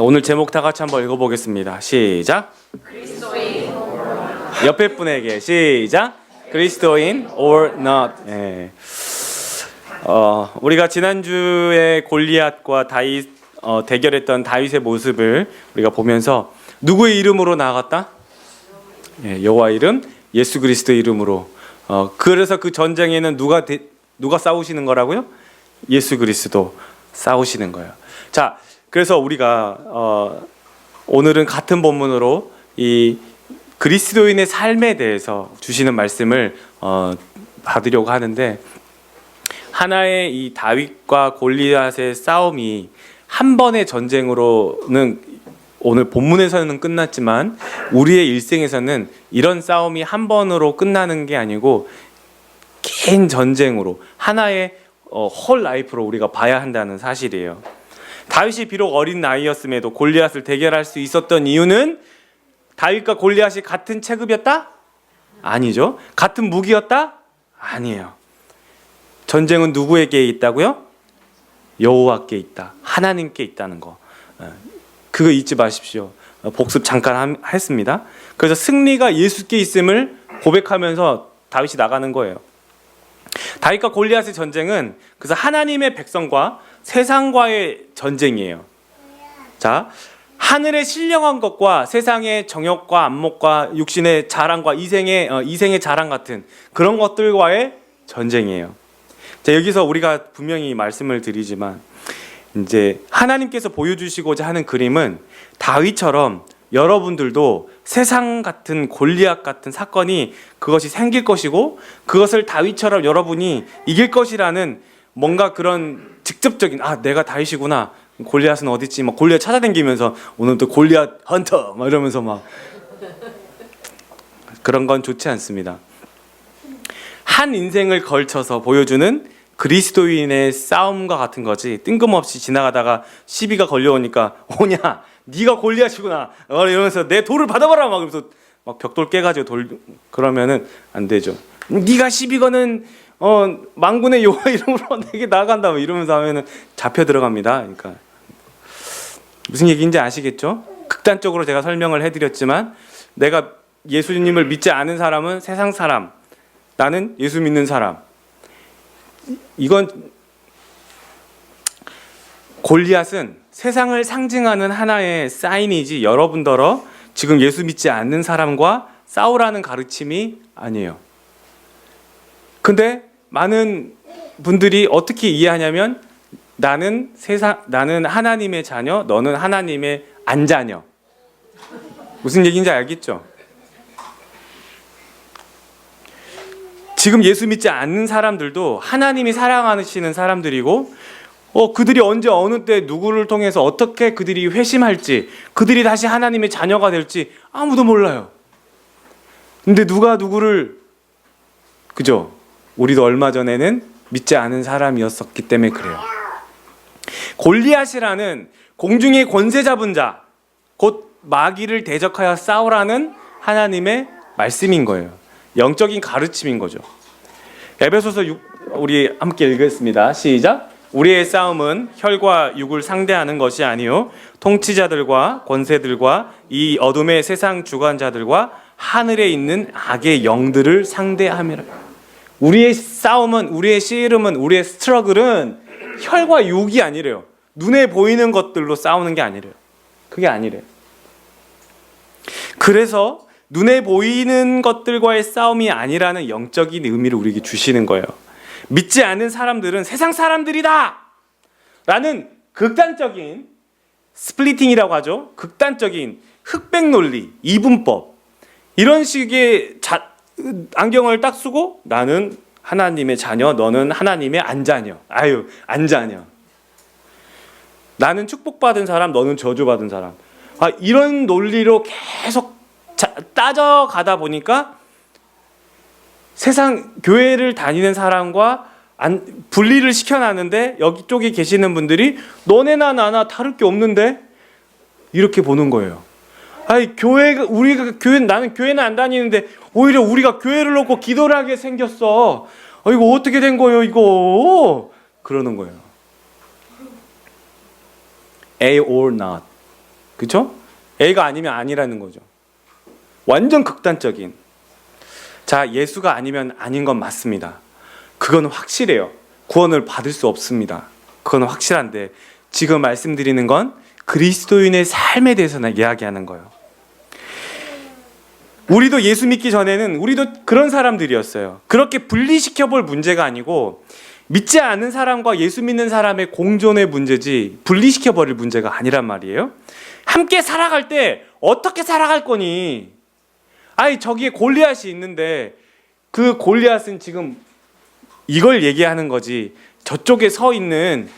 오늘 제목 다 같이 한번 읽어보겠습니다. 시작. 그리스도인 옆에 분에게 시작. 그리스도인 or not. 예. 우리가 지난주에 골리앗과 다윗 대결했던 다윗의 모습을 우리가 보면서 누구의 이름으로 나아갔다? 예, 여호와 이름, 예수 그리스도의 이름으로. 그래서 그 전쟁에는 누가 싸우시는 거라고요? 예수 그리스도 싸우시는 거예요. 자, 그래서 우리가 오늘은 같은 본문으로 이 그리스도인의 삶에 대해서 주시는 말씀을 받으려고 하는데, 하나의 이 다윗과 골리앗의 싸움이 한 번의 전쟁으로는 오늘 본문에서는 끝났지만 우리의 일생에서는 이런 싸움이 한 번으로 끝나는 게 아니고 긴 전쟁으로 하나의 홀 라이프로 우리가 봐야 한다는 사실이에요. 다윗이 비록 어린 나이였음에도 골리앗을 대결할 수 있었던 이유는 다윗과 골리앗이 같은 체급이었다? 아니죠. 같은 무기였다? 아니에요. 전쟁은 누구에게 있다고요? 여호와께 있다. 하나님께 있다는 거. 그거 잊지 마십시오. 복습 잠깐 했습니다. 그래서 승리가 예수께 있음을 고백하면서 다윗이 나가는 거예요. 다윗과 골리앗의 전쟁은 그래서 하나님의 백성과 세상과의 전쟁이에요. 자, 하늘의 신령한 것과 세상의 정욕과 안목과 육신의 자랑과 이생의 자랑 같은 그런 것들과의 전쟁이에요. 자, 여기서 우리가 분명히 말씀을 드리지만 이제 하나님께서 보여주시고자 하는 그림은 다윗처럼 여러분들도 세상 같은 골리앗 같은 사건이 그것이 생길 것이고 그것을 다윗처럼 여러분이 이길 것이라는 뭔가 그런 직접적인 내가 다윗이구나, 골리앗은 어딨지, 막 골리앗 찾아다니면서 오늘도 골리앗 헌터 막 이러면서 막 그런 건 좋지 않습니다. 한 인생을 걸쳐서 보여주는 그리스도인의 싸움과 같은 거지, 뜬금없이 지나가다가 시비가 걸려오니까 오냐 네가 골리앗이구나 이러면서 내 돌을 받아봐라 막 그러면서 막 벽돌 깨가지고 그러면은 안 되죠. 네가 시비 거는 만군의 여호와 이름으로 내게 나간다 이러면서 하면은 잡혀 들어갑니다. 그러니까 무슨 얘기인지 아시겠죠? 극단적으로 제가 설명을 해드렸지만 내가 예수님을 믿지 않은 사람은 세상 사람, 나는 예수 믿는 사람. 이건 골리앗은 세상을 상징하는 하나의 사인이지 여러분더러 지금 예수 믿지 않는 사람과 싸우라는 가르침이 아니에요. 근데 많은 분들이 어떻게 이해하냐면 나는 하나님의 자녀, 너는 하나님의 안 자녀. 무슨 얘기인지 알겠죠? 지금 예수 믿지 않는 사람들도 하나님이 사랑하시는 사람들이고 그들이 언제 어느 때 누구를 통해서 어떻게 그들이 회심할지, 그들이 다시 하나님의 자녀가 될지 아무도 몰라요. 근데 누가 누구를, 그죠? 우리도 얼마 전에는 믿지 않은 사람이었었기 때문에 그래요. 골리앗이라는 공중의 권세 잡은 자, 곧 마귀를 대적하여 싸우라는 하나님의 말씀인 거예요. 영적인 가르침인 거죠. 에베소서 6 우리 함께 읽겠습니다. 시작. 우리의 싸움은 혈과 육을 상대하는 것이 아니요 통치자들과 권세들과 이 어둠의 세상 주관자들과 하늘에 있는 악의 영들을 상대함이라. 우리의 싸움은, 우리의 씨름은, 우리의 스트러글은 혈과 육이 아니래요. 눈에 보이는 것들로 싸우는 게 아니래요. 그게 아니래요. 그래서 눈에 보이는 것들과의 싸움이 아니라는 영적인 의미를 우리에게 주시는 거예요. 믿지 않는 사람들은 세상 사람들이다! 라는 극단적인 스플리팅이라고 하죠. 극단적인 흑백 논리, 이분법, 이런 식의 안경을 딱 쓰고 나는 하나님의 자녀, 너는 하나님의 안 자녀. 안 자녀. 나는 축복받은 사람, 너는 저주받은 사람. 이런 논리로 계속 따져가다 보니까 세상 교회를 다니는 사람과 분리를 시켜놨는데 여기 쪽에 계시는 분들이 너네나 나나 다를 게 없는데 이렇게 보는 거예요. 나는 교회는 안 다니는데 오히려 우리가 교회를 놓고 기도를 하게 생겼어. 이거 어떻게 된 거예요 이거? 그러는 거예요. A or not. 그렇죠? A가 아니면 아니라는 거죠. 완전 극단적인. 자, 예수가 아니면 아닌 건 맞습니다. 그건 확실해요. 구원을 받을 수 없습니다. 그건 확실한데 지금 말씀드리는 건 그리스도인의 삶에 대해서 이야기하는 거예요. 우리도 예수 믿기 전에는 우리도 그런 사람들이었어요. 그렇게 분리시켜 볼 문제가 아니고 믿지 않는 사람과 예수 믿는 사람의 공존의 문제지 분리시켜 버릴 문제가 아니란 말이에요. 함께 살아갈 때 어떻게 살아갈 거니? 아니, 저기에 골리앗이 있는데 그 골리앗은 지금 이걸 얘기하는 거지. 저쪽에 서 있는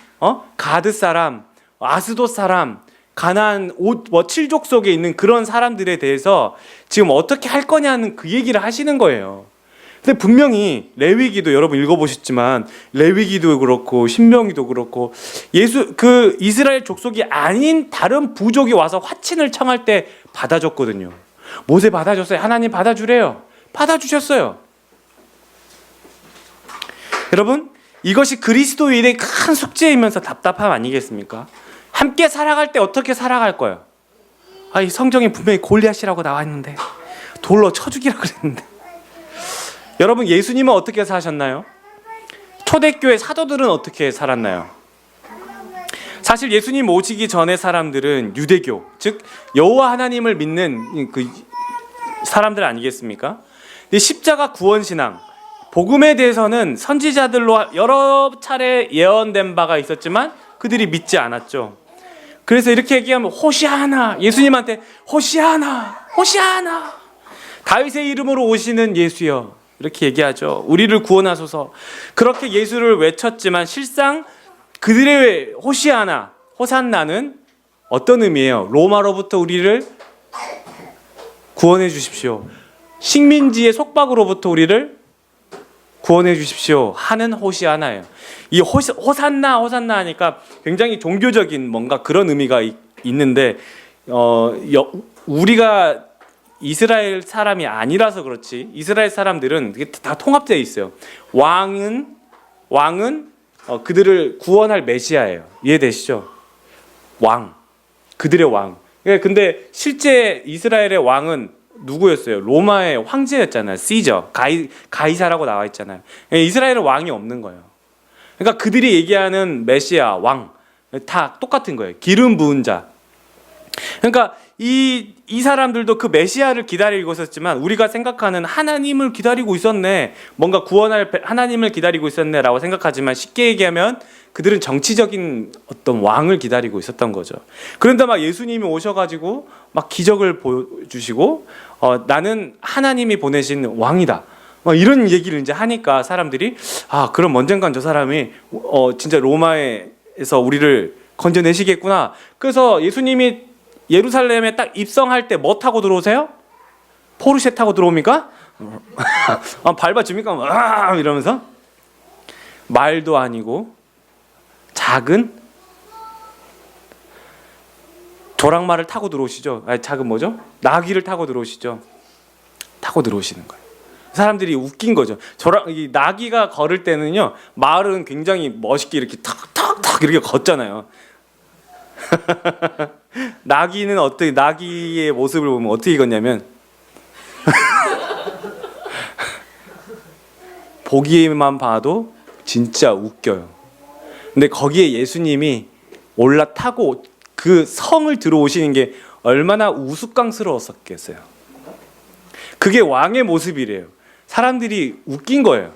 가드 사람, 아스돗 사람, 가나안 7족 속에 있는 그런 사람들에 대해서 지금 어떻게 할 거냐는 그 얘기를 하시는 거예요. 근데 분명히 레위기도 여러분 읽어보셨지만 레위기도 그렇고 신명기도 그렇고 그 이스라엘 족속이 아닌 다른 부족이 와서 화친을 청할 때 받아줬거든요. 모세 받아줬어요. 하나님 받아주래요. 받아주셨어요. 여러분, 이것이 그리스도인의 큰 숙제이면서 답답함 아니겠습니까? 함께 살아갈 때 어떻게 살아갈 거예요? 이 성경에 분명히 골리앗이라고 나와 있는데 돌로 쳐 죽이라 그랬는데. 여러분, 예수님은 어떻게 사셨나요? 초대교회 사도들은 어떻게 살았나요? 사실 예수님 오시기 전의 사람들은 유대교, 즉 여호와 하나님을 믿는 그 사람들 아니겠습니까? 십자가 구원신앙, 복음에 대해서는 선지자들로 여러 차례 예언된 바가 있었지만 그들이 믿지 않았죠. 그래서 이렇게 얘기하면 호시아나, 예수님한테 호시아나, 호시아나, 다윗의 이름으로 오시는 예수여, 이렇게 얘기하죠. 우리를 구원하소서. 그렇게 예수를 외쳤지만 실상 그들의 호시아나, 호산나는 어떤 의미예요? 로마로부터 우리를 구원해 주십시오, 식민지의 속박으로부터 우리를 구원해 주십시오 하는 호시아나예요. 이 호산나 호산나 하니까 굉장히 종교적인 뭔가 그런 의미가 있는데 우리가 이스라엘 사람이 아니라서 그렇지 이스라엘 사람들은 다 통합되어 있어요. 왕은 그들을 구원할 메시아예요. 이해되시죠? 왕, 그들의 왕. 근데 실제 이스라엘의 왕은 누구였어요? 로마의 황제였잖아요. 시저, 가이사라고 나와 있잖아요. 이스라엘은 왕이 없는 거예요. 그러니까 그들이 얘기하는 메시아, 왕, 다 똑같은 거예요. 기름 부은 자. 그러니까 이 사람들도 그 메시아를 기다리고 있었지만 우리가 생각하는 하나님을 기다리고 있었네, 뭔가 구원할 하나님을 기다리고 있었네 라고 생각하지만 쉽게 얘기하면 그들은 정치적인 어떤 왕을 기다리고 있었던 거죠. 그런데 막 예수님이 오셔가지고 막 기적을 보여주시고 나는 하나님이 보내신 왕이다, 막 이런 얘기를 이제 하니까 사람들이 그럼 언젠간 저 사람이 진짜 로마에서 우리를 건져내시겠구나. 그래서 예수님이 예루살렘에 딱 입성할 때 뭐 타고 들어오세요? 포르쉐 타고 들어옵니까? 밟아줍니까? 이러면서 말도 아니고 작은 조랑말을 타고 들어오시죠. 작은 뭐죠? 나귀를 타고 들어오시죠. 타고 들어오시는 거예요. 사람들이 웃긴 거죠. 이 나귀가 걸을 때는요, 말은 굉장히 멋있게 이렇게 탁탁탁 이렇게 걷잖아요. 나귀는 나귀의 모습을 보면 어떻게 걷냐면 보기만 봐도 진짜 웃겨요. 근데 거기에 예수님이 올라타고 그 성을 들어오시는 게 얼마나 우스꽝스러웠었겠어요. 그게 왕의 모습이래요. 사람들이 웃긴 거예요.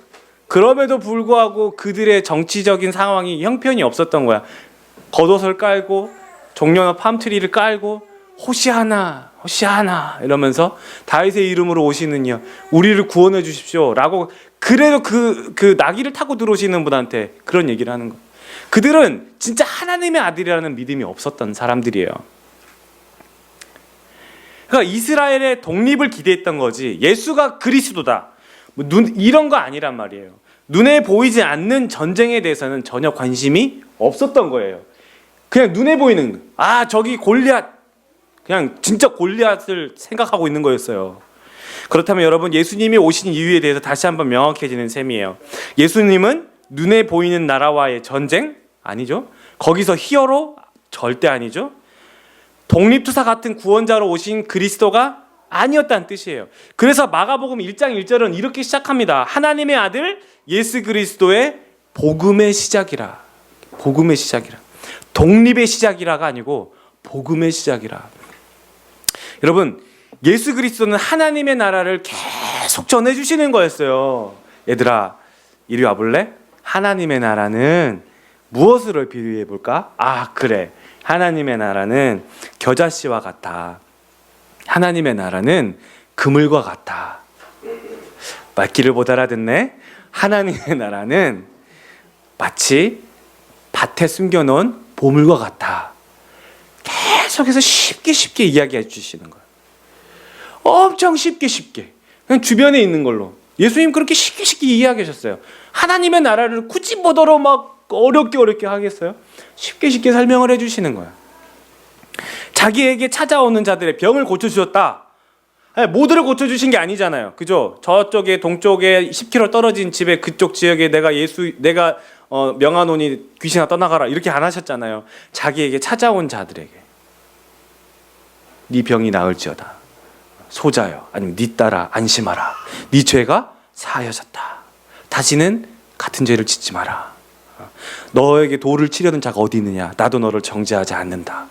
그럼에도 불구하고 그들의 정치적인 상황이 형편이 없었던 거야. 겉옷을 깔고 종려나 팜트리를 깔고 호시아나 호시아나 이러면서 다윗의 이름으로 오시는요, 우리를 구원해 주십시오 라고. 그래도 그 나귀를 타고 들어오시는 분한테 그런 얘기를 하는 거예요. 그들은 진짜 하나님의 아들이라는 믿음이 없었던 사람들이에요. 그러니까 이스라엘의 독립을 기대했던 거지 예수가 그리스도다 이런 거 아니란 말이에요. 눈에 보이지 않는 전쟁에 대해서는 전혀 관심이 없었던 거예요. 그냥 눈에 보이는 저기 골리앗, 그냥 진짜 골리앗을 생각하고 있는 거였어요. 그렇다면 여러분, 예수님이 오신 이유에 대해서 다시 한번 명확해지는 셈이에요. 예수님은 눈에 보이는 나라와의 전쟁? 아니죠. 거기서 히어로? 절대 아니죠. 독립투사 같은 구원자로 오신 그리스도가 아니었다는 뜻이에요. 그래서 마가복음 1장 1절은 이렇게 시작합니다. 하나님의 아들 예수 그리스도의 복음의 시작이라. 복음의 시작이라. 독립의 시작이라가 아니고 복음의 시작이라. 여러분, 예수 그리스도는 하나님의 나라를 계속 전해주시는 거였어요. 얘들아, 이리 와볼래? 하나님의 나라는 무엇으로 비유해 볼까? 아, 그래. 하나님의 나라는 겨자씨와 같다. 하나님의 나라는 그물과 같다. 말귀를 못 알아듣네. 하나님의 나라는 마치 밭에 숨겨놓은 보물과 같다. 계속해서 쉽게 이야기해 주시는 거예요. 엄청 쉽게 그냥 주변에 있는 걸로. 예수님 그렇게 쉽게 이야기하셨어요. 하나님의 나라를 굳이 뭐더러 막 어렵게 하겠어요? 쉽게 설명을 해주시는 거야. 자기에게 찾아오는 자들의 병을 고쳐주셨다. 모두를 고쳐주신 게 아니잖아요. 그죠? 저쪽에 동쪽에 10km 떨어진 집에 그쪽 지역에 내가 명하노니 귀신아 떠나가라 이렇게 안 하셨잖아요. 자기에게 찾아온 자들에게 네 병이 나을지어다. 소자여, 아니면 네 딸아 안심하라. 네 죄가 사하여졌다. 다시는 같은 죄를 짓지 마라. 너에게 도를 치려는 자가 어디 있느냐? 나도 너를 정죄하지 않는다.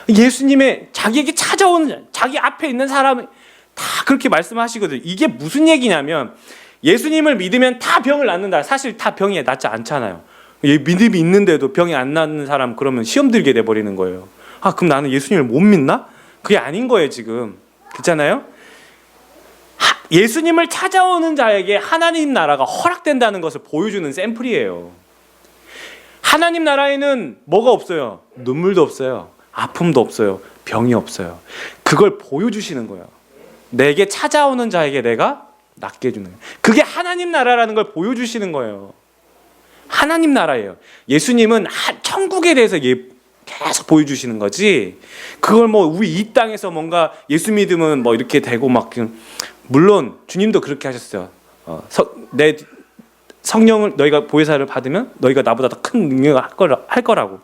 예수님의 자기에게 찾아오는 자기 앞에 있는 사람이 다 그렇게 말씀하시거든요. 이게 무슨 얘기냐면 예수님을 믿으면 다 병을 낫는다. 사실 다 병이 낫지 않잖아요. 믿음이 있는데도 병이 안 낫는 사람 그러면 시험 들게 돼버리는 거예요. 아, 그럼 나는 예수님을 못 믿나? 그게 아닌 거예요 지금. 그렇잖아요? 예수님을 찾아오는 자에게 하나님 나라가 허락된다는 것을 보여주는 샘플이에요. 하나님 나라에는 뭐가 없어요? 눈물도 없어요. 아픔도 없어요. 병이 없어요. 그걸 보여주시는 거예요. 내게 찾아오는 자에게 내가 낫게 해주는 거예요. 그게 하나님 나라라는 걸 보여주시는 거예요. 하나님 나라예요. 예수님은 천국에 대해서 계속 보여주시는 거지. 그걸 뭐 우리 이 땅에서 뭔가 예수 믿으면 뭐 이렇게 되고 막, 물론 주님도 그렇게 하셨어요. 내 성령을 너희가 보혜사를 받으면 너희가 나보다 더 큰 능력을 할 거라고.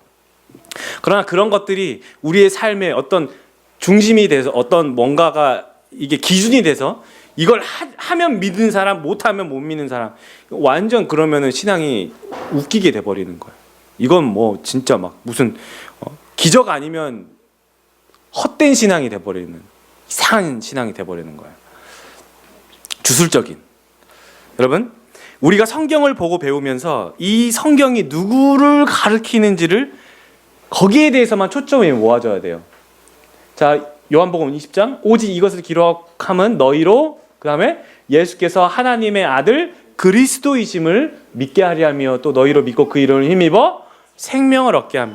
그러나 그런 것들이 우리의 삶의 어떤 중심이 돼서 어떤 뭔가가 이게 기준이 돼서 이걸 하면 믿는 사람, 못하면 못 믿는 사람, 완전 그러면은 신앙이 웃기게 돼버리는 거예요. 이건 뭐 진짜 막 무슨 기적 아니면 헛된 신앙이 돼버리는, 이상한 신앙이 돼버리는 거예요. 주술적인. 여러분, 우리가 성경을 보고 배우면서 이 성경이 누구를 가리키는지를 거기에 대해서만 초점이 모아져야 돼요. 자, 요한복음 20장 오직 이것을 기록하면 너희로, 그 다음에 예수께서 하나님의 아들 그리스도이심을 믿게 하려 하며 또 너희로 믿고 그 이름을 힘입어 생명을 얻게 하며.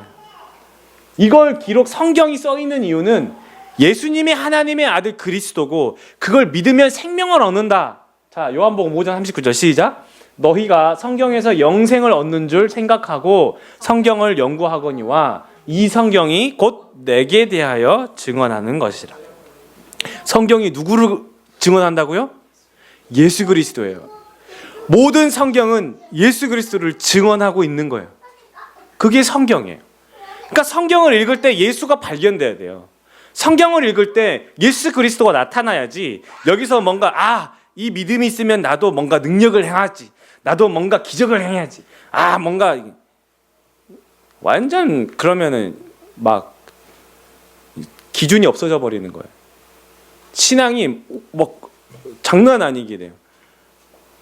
이걸 성경이 써 있는 이유는 예수님이 하나님의 아들 그리스도고 그걸 믿으면 생명을 얻는다. 자, 요한복음 5장 39절 시작. 너희가 성경에서 영생을 얻는 줄 생각하고 성경을 연구하거니와 이 성경이 곧 내게 대하여 증언하는 것이라. 성경이 누구를 증언한다고요? 예수 그리스도예요. 모든 성경은 예수 그리스도를 증언하고 있는 거예요. 그게 성경이에요. 그러니까 성경을 읽을 때 예수가 발견돼야 돼요. 성경을 읽을 때 예수 그리스도가 나타나야지 여기서 뭔가 이 믿음이 있으면 나도 뭔가 능력을 행하지, 나도 뭔가 기적을 행해야지, 뭔가 완전 그러면은 막 기준이 없어져 버리는 거예요. 신앙이 뭐 장난 아니게 돼요.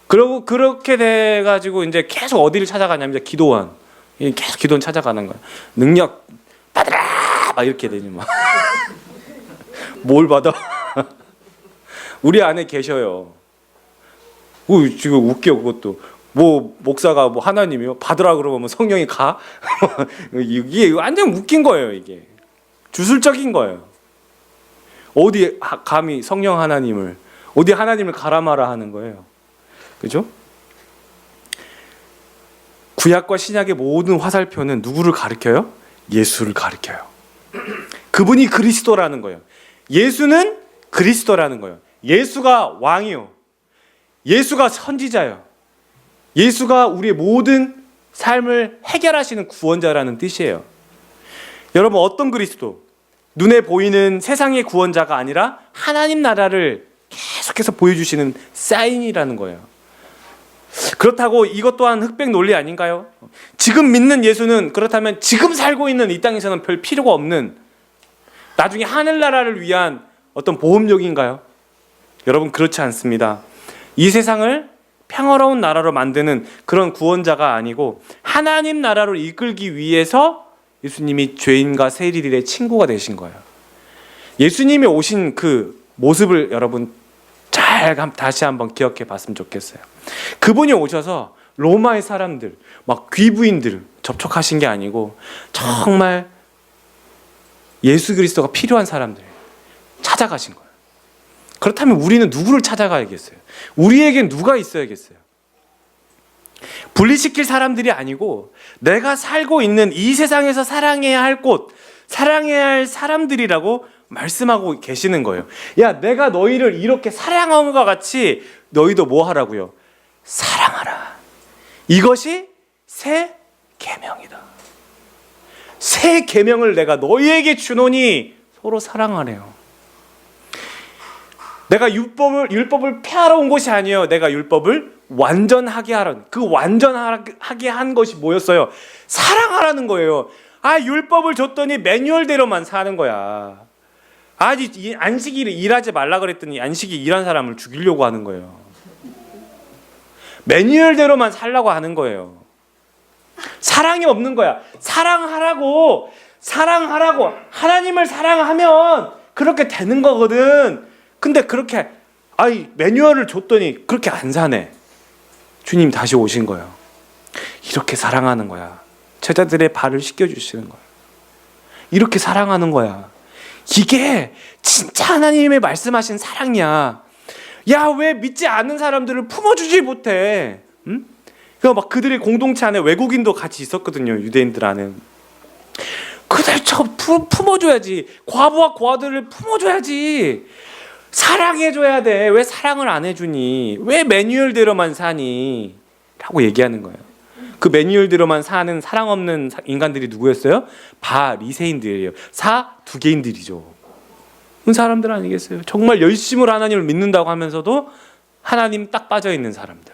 그리고 그렇게 돼가지고 이제 계속 어디를 찾아가냐면 이제 기도원, 계속 기도원 찾아가는 거예요. 능력 받으라 막 이렇게 되니 막 뭘 받아? 우리 안에 계셔요. 지금 웃겨 그것도. 뭐 목사가 뭐 하나님이요? 받으라 그러면 성령이 가? 이게 완전 웃긴 거예요. 이게 주술적인 거예요. 어디 감히 성령 하나님을, 어디 하나님을 가라 마라 하는 거예요. 그죠? 구약과 신약의 모든 화살표는 누구를 가리켜요? 예수를 가리켜요. 그분이 그리스도라는 거예요. 예수는 그리스도라는 거예요. 예수가 왕이요. 예수가 선지자요. 예수가 우리의 모든 삶을 해결하시는 구원자라는 뜻이에요. 여러분, 어떤 그리스도? 눈에 보이는 세상의 구원자가 아니라 하나님 나라를 계속해서 보여주시는 사인이라는 거예요. 그렇다고 이것 또한 흑백 논리 아닌가요? 지금 믿는 예수는 그렇다면 지금 살고 있는 이 땅에서는 별 필요가 없는 나중에 하늘나라를 위한 어떤 보험력인가요? 여러분, 그렇지 않습니다. 이 세상을 평화로운 나라로 만드는 그런 구원자가 아니고 하나님 나라로 이끌기 위해서 예수님이 죄인과 세리들의 친구가 되신 거예요. 예수님이 오신 그 모습을 여러분 잘 다시 한번 기억해 봤으면 좋겠어요. 그분이 오셔서 로마의 사람들, 막 귀부인들 접촉하신 게 아니고 정말 예수 그리스도가 필요한 사람들 찾아가신 거예요. 그렇다면 우리는 누구를 찾아가야겠어요? 우리에겐 누가 있어야겠어요? 분리시킬 사람들이 아니고 내가 살고 있는 이 세상에서 사랑해야 할 곳, 사랑해야 할 사람들이라고 말씀하고 계시는 거예요. 야, 내가 너희를 이렇게 사랑한 것과 같이 너희도 뭐 하라고요? 사랑하라. 이것이 새 계명이다. 새 계명을 내가 너희에게 주노니 서로 사랑하래요. 내가 율법을 폐하러 온 것이 아니에요. 내가 율법을 완전하게 하라는, 그 완전하게 한 것이 뭐였어요? 사랑하라는 거예요. 율법을 줬더니 매뉴얼대로만 사는 거야. 이 안식일에 일하지 말라 그랬더니 안식일 일한 사람을 죽이려고 하는 거예요. 매뉴얼대로만 살라고 하는 거예요. 사랑이 없는 거야. 사랑하라고 하나님을 사랑하면 그렇게 되는 거거든. 근데 그렇게 매뉴얼을 줬더니 그렇게 안 사네. 주님 다시 오신 거예요. 이렇게 사랑하는 거야. 제자들의 발을 씻겨주시는 거야. 이렇게 사랑하는 거야. 이게 진짜 하나님의 말씀하신 사랑이야. 야, 왜 믿지 않는 사람들을 품어주지 못해? 응? 막 그들의 공동체 안에 외국인도 같이 있었거든요. 유대인들 안에. 그들 품어줘야지. 과부와 고아들을 품어줘야지. 사랑해줘야 돼. 왜 사랑을 안 해주니? 왜 매뉴얼대로만 사니? 라고 얘기하는 거예요. 그 매뉴얼대로만 사는 사랑 없는 인간들이 누구였어요? 바리새인들이에요. 사두개인들이죠. 그 사람들 아니겠어요? 정말 열심으로 하나님을 믿는다고 하면서도 하나님 딱 빠져있는 사람들.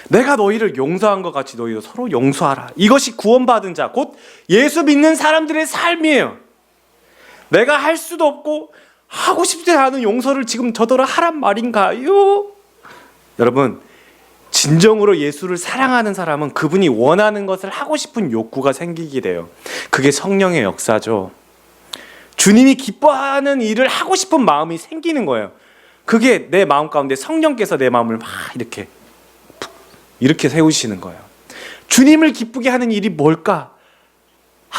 내가 너희를 용서한 것 같이 너희도 서로 용서하라. 이것이 구원받은 자, 곧 예수 믿는 사람들의 삶이에요. 내가 할 수도 없고 하고 싶지 않은 용서를 지금 저더러 하란 말인가요? 여러분, 진정으로 예수를 사랑하는 사람은 그분이 원하는 것을 하고 싶은 욕구가 생기게 돼요. 그게 성령의 역사죠. 주님이 기뻐하는 일을 하고 싶은 마음이 생기는 거예요. 그게 내 마음 가운데 성령께서 내 마음을 막 이렇게 세우시는 거예요. 주님을 기쁘게 하는 일이 뭘까?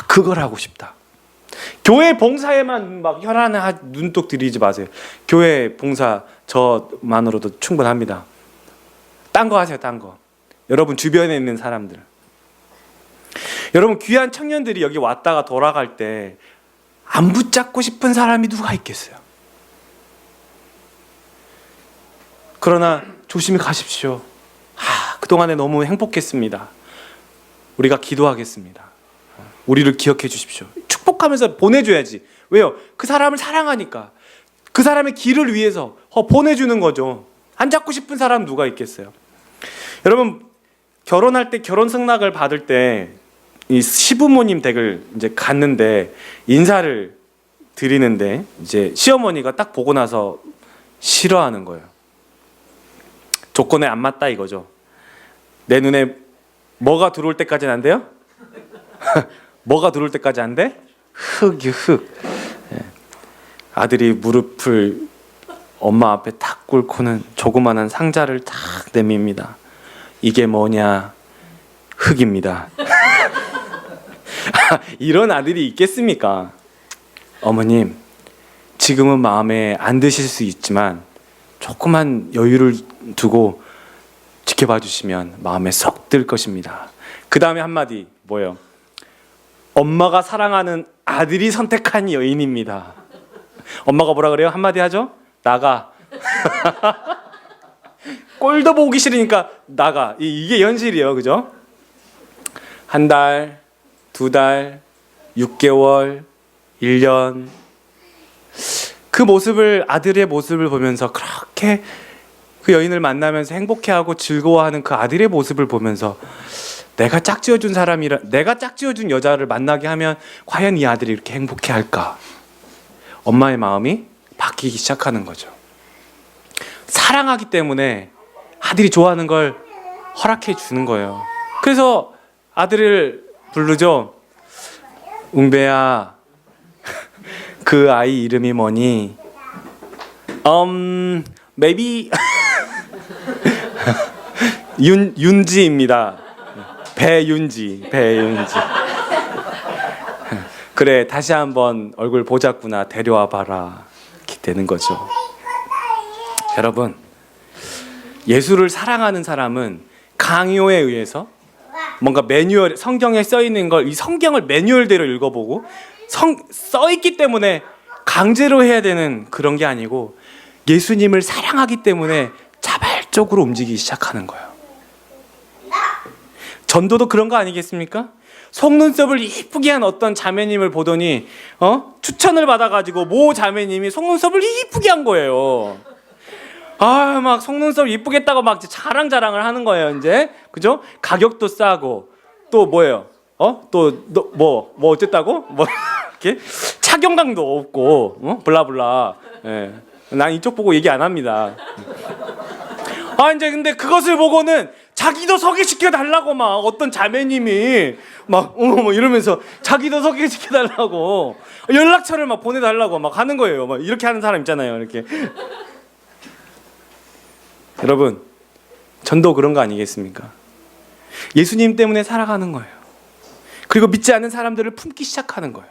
그걸 하고 싶다. 교회 봉사에만 막 혈안을 눈독 들이지 마세요. 교회 봉사 저만으로도 충분합니다. 딴 거 하세요. 딴 거. 여러분 주변에 있는 사람들. 여러분 귀한 청년들이 여기 왔다가 돌아갈 때 안 붙잡고 싶은 사람이 누가 있겠어요? 그러나 조심히 가십시오. 그동안에 너무 행복했습니다. 우리가 기도하겠습니다. 우리를 기억해 주십시오. 축복하면서 보내줘야지. 왜요? 그 사람을 사랑하니까. 그 사람의 길을 위해서 보내주는 거죠. 안 잡고 싶은 사람 누가 있겠어요? 여러분 결혼할 때 결혼 승낙을 받을 때 이 시부모님 댁을 이제 갔는데 인사를 드리는데 이제 시어머니가 딱 보고 나서 싫어하는 거예요. 조건에 안 맞다 이거죠. 내 눈에 뭐가 들어올 때까지는 안 돼요? 뭐가 들어올 때까지 안 돼? 흙이 흙. 아들이 무릎을 엄마 앞에 탁 꿇고는 조그마한 상자를 탁 내밉니다. 이게 뭐냐? 흙입니다. 이런 아들이 있겠습니까? 어머님, 지금은 마음에 안 드실 수 있지만 조그만 여유를 두고 지켜봐 주시면 마음에 썩 들 것입니다. 그 다음에 한마디 뭐예요? 엄마가 사랑하는 아들이 선택한 여인입니다. 엄마가 뭐라 그래요? 한마디 하죠? 나가. 꼴도 보기 싫으니까 나가. 이게 현실이에요. 그죠? 한 달, 두 달, 6개월, 1년. 그 모습을, 아들의 모습을 보면서 그렇게 그 여인을 만나면서 행복해하고 즐거워하는 그 아들의 모습을 보면서 내가 짝지어준 사람이라, 내가 짝지어준 여자를 만나게 하면 과연 이 아들이 이렇게 행복해할까? 엄마의 마음이 바뀌기 시작하는 거죠. 사랑하기 때문에 아들이 좋아하는 걸 허락해 주는 거예요. 그래서 아들을 부르죠. 웅배야, 그 아이 이름이 뭐니? maybe 윤지입니다. 배윤지. 그래, 다시 한번 얼굴 보자꾸나, 데려와 봐라. 이렇게 되는 거죠. 여러분, 예수를 사랑하는 사람은 강요에 의해서 뭔가 매뉴얼, 성경에 써 있는 걸, 이 성경을 매뉴얼대로 읽어보고 써 있기 때문에 강제로 해야 되는 그런 게 아니고 예수님을 사랑하기 때문에 자발적으로 움직이기 시작하는 거예요. 전도도 그런 거 아니겠습니까? 속눈썹을 이쁘게 한 어떤 자매님을 보더니 추천을 받아가지고 모 자매님이 속눈썹을 이쁘게 한 거예요. 막 속눈썹 이쁘게 했다고 막 자랑을 하는 거예요, 이제. 그죠? 가격도 싸고, 또 뭐예요? 뭐 어쨌다고? 뭐, 이렇게? 착용감도 없고, 블라블라. 예. 난 이쪽 보고 얘기 안 합니다. 이제 근데 그것을 보고는 자기도 소개시켜 달라고 막 어떤 자매님이 막 이러면서 자기도 소개시켜 달라고 연락처를 막 보내달라고 막 하는 거예요. 막 이렇게 하는 사람 있잖아요, 이렇게. 여러분, 전도 그런 거 아니겠습니까? 예수님 때문에 살아가는 거예요. 그리고 믿지 않는 사람들을 품기 시작하는 거예요.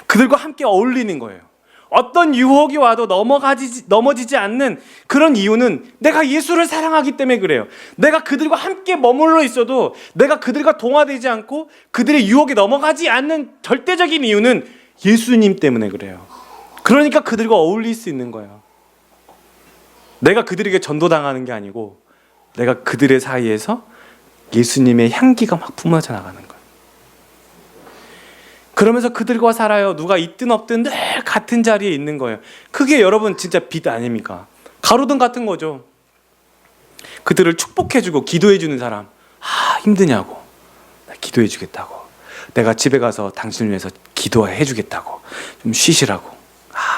그들과 함께 어울리는 거예요. 어떤 유혹이 와도 넘어지지 않는 그런 이유는 내가 예수를 사랑하기 때문에 그래요. 내가 그들과 함께 머물러 있어도 내가 그들과 동화되지 않고 그들의 유혹에 넘어가지 않는 절대적인 이유는 예수님 때문에 그래요. 그러니까 그들과 어울릴 수 있는 거예요. 내가 그들에게 전도당하는 게 아니고 내가 그들의 사이에서 예수님의 향기가 막 뿜어져 나가는 거예요. 그러면서 그들과 살아요. 누가 있든 없든 늘 같은 자리에 있는 거예요. 그게 여러분 진짜 빛 아닙니까? 가로등 같은 거죠. 그들을 축복해주고 기도해주는 사람. 힘드냐고. 나 기도해주겠다고. 내가 집에 가서 당신을 위해서 기도해주겠다고. 좀 쉬시라고.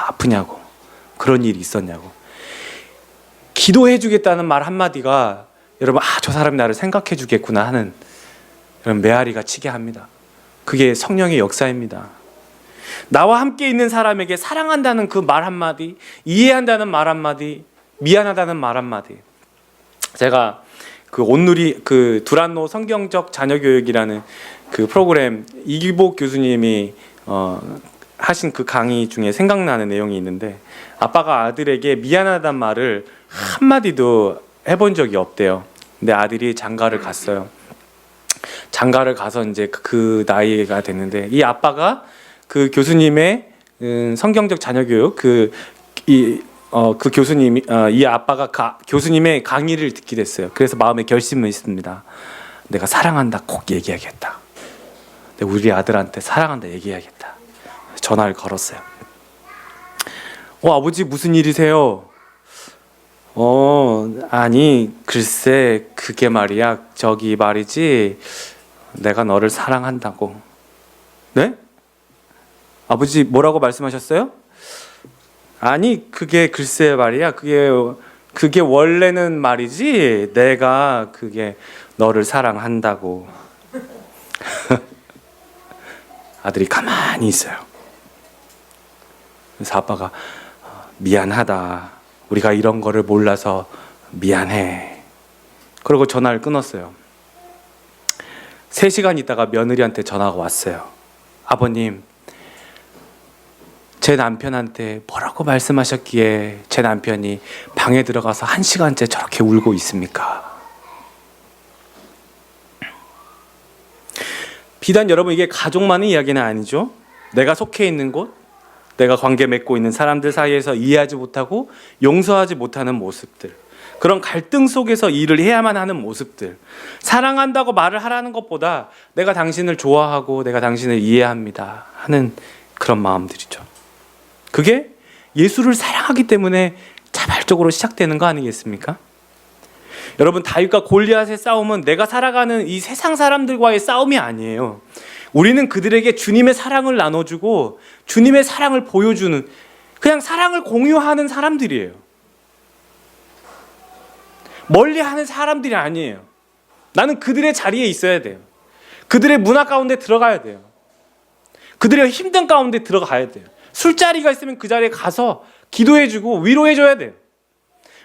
아프냐고. 그런 일이 있었냐고. 기도해주겠다는 말 한마디가 여러분, 저 사람이 나를 생각해주겠구나 하는 그런 메아리가 치게 합니다. 그게 성령의 역사입니다. 나와 함께 있는 사람에게 사랑한다는 그 말 한마디, 이해한다는 말 한마디, 미안하다는 말 한마디. 제가 그 온누리 그 두란노 성경적 자녀교육이라는 그 프로그램 이기복 교수님이 하신 그 강의 중에 생각나는 내용이 있는데, 아빠가 아들에게 미안하다는 말을 한마디도 해본 적이 없대요. 근데 아들이 장가를 갔어요. 장가를 가서 이제 그 나이가 됐는데, 이 아빠가 그 교수님의 성경적 자녀교육 교수님이 이 아빠가 교수님의 강의를 듣게 됐어요. 그래서 마음에 결심을 했습니다. 내가 사랑한다 꼭 얘기하겠다. 우리 아들한테 사랑한다 얘기해야겠다. 전화를 걸었어요. 아버지 무슨 일이세요? 아니 글쎄 그게 말이야, 저기 말이지, 내가 너를 사랑한다고. 네? 아버지 뭐라고 말씀하셨어요? 아니 그게 글쎄 말이야, 그게 원래는 말이지, 내가 그게 너를 사랑한다고. 아들이 가만히 있어요. 그래서 아빠가 미안하다, 우리가 이런 거를 몰라서 미안해. 그러고 전화를 끊었어요. 3시간 있다가 며느리한테 전화가 왔어요. 아버님, 제 남편한테 뭐라고 말씀하셨기에 제 남편이 방에 들어가서 1시간째 저렇게 울고 있습니까? 비단 여러분, 이게 가족만의 이야기는 아니죠. 내가 속해 있는 곳, 내가 관계 맺고 있는 사람들 사이에서 이해하지 못하고 용서하지 못하는 모습들, 그런 갈등 속에서 일을 해야만 하는 모습들, 사랑한다고 말을 하라는 것보다 내가 당신을 좋아하고 내가 당신을 이해합니다 하는 그런 마음들이죠. 그게 예수를 사랑하기 때문에 자발적으로 시작되는 거 아니겠습니까? 여러분, 다윗과 골리앗의 싸움은 내가 살아가는 이 세상 사람들과의 싸움이 아니에요. 우리는 그들에게 주님의 사랑을 나눠주고 주님의 사랑을 보여주는, 그냥 사랑을 공유하는 사람들이에요. 멀리하는 사람들이 아니에요. 나는 그들의 자리에 있어야 돼요. 그들의 문화 가운데 들어가야 돼요. 그들의 힘든 가운데 들어가야 돼요. 술자리가 있으면 그 자리에 가서 기도해주고 위로해줘야 돼요.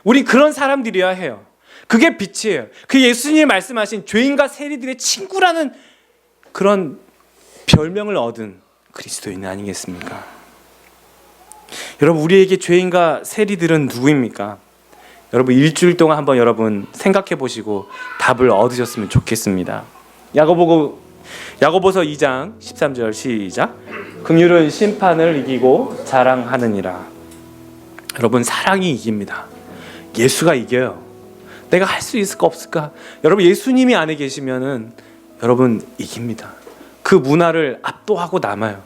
우리 그런 사람들이어야 해요. 그게 빛이에요. 그 예수님이 말씀하신 죄인과 세리들의 친구라는 그런 별명을 얻은 그리스도인 아니겠습니까? 여러분, 우리에게 죄인과 세리들은 누구입니까? 여러분, 일주일 동안 한번 여러분 생각해 보시고 답을 얻으셨으면 좋겠습니다. 야고보서 2장 13절 시작. 긍휼은 심판을 이기고 자랑하느니라. 여러분, 사랑이 이깁니다. 예수가 이겨요. 내가 할 수 있을까 없을까? 여러분, 예수님이 안에 계시면은 여러분 이깁니다. 그 문화를 압도하고 남아요.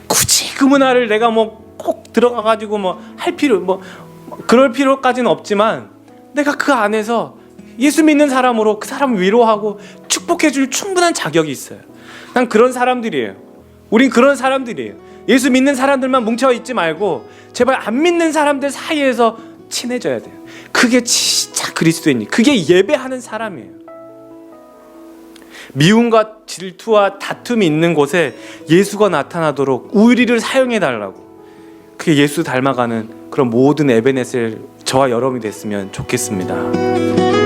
굳이 그 문화를 내가 꼭 들어가 가지고 할 필요 그럴 필요까지는 없지만 내가 그 안에서 예수 믿는 사람으로 그 사람을 위로하고 축복해 줄 충분한 자격이 있어요. 난 그런 사람들이에요. 우린 그런 사람들이에요. 예수 믿는 사람들만 뭉쳐 있지 말고 제발 안 믿는 사람들 사이에서 친해져야 돼요. 그게 진짜 그리스도인, 그게 예배하는 사람이에요. 미움과 질투와 다툼이 있는 곳에 예수가 나타나도록 우리를 사용해 달라고. 그게 예수 닮아가는 그런 모든 에베네셀 저와 여러분이 됐으면 좋겠습니다.